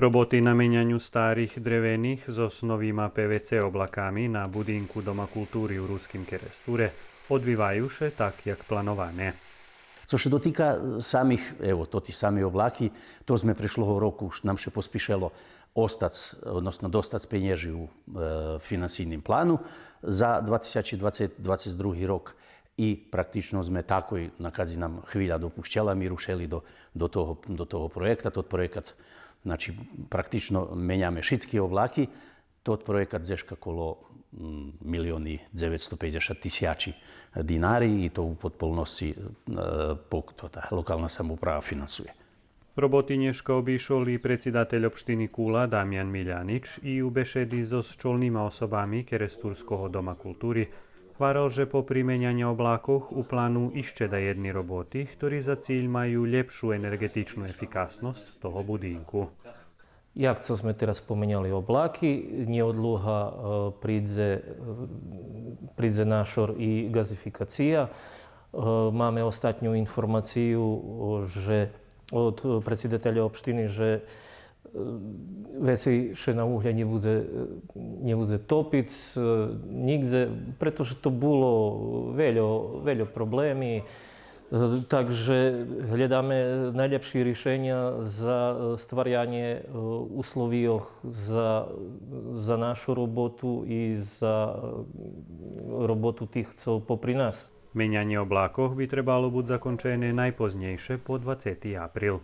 Roboty na menianiu starých drevených so novými PVC oblakami na budynku Doma kultúry v Ruským Keresture odvívajú sa tak, jak plánované. Co się dotyka samych, ti sami oblaki, to sme prešlého roku nam się pospíšalo odnosno dostať peniazy u finansijnim planu za 2022 rok i praktično sme takoj, kad nam chvíľa dopušťala, mi rušeli do toho projekta. Tot projekat, znači praktično menjame všetky oblaky. Tot projekat zeška kolo 1.950.000 dinari i to u potpunosti lokalna samouprava finansuje. Roboty Neška obišol i predsjedatelj opštiny Kula Damjan Miljanić i u bešedi so čolnima osobami Keresturského doma kultúry varal, že po primenjanja oblakoch u plánu ešte da jedni roboti, ktorí za cíľ majú lepšiu energetičnú efikasnosť toho budinku. Jak co sme teraz spomenuli oblaky, neodluha príde nášor i gazifikacija. Máme ostatnú informáciu, že od predsjedatelja opštiny, že veci še na uhlje nebude topiť nigde, pretože to bolo veľa problémy. Takže hľadáme najlepšie riešenia za stvarjanie uslovijoh za našu robotu i za robotu tých, co popri nás. Menjanie oblákoch by trebalo byť zakončené najpoznejšie po 20. apríl.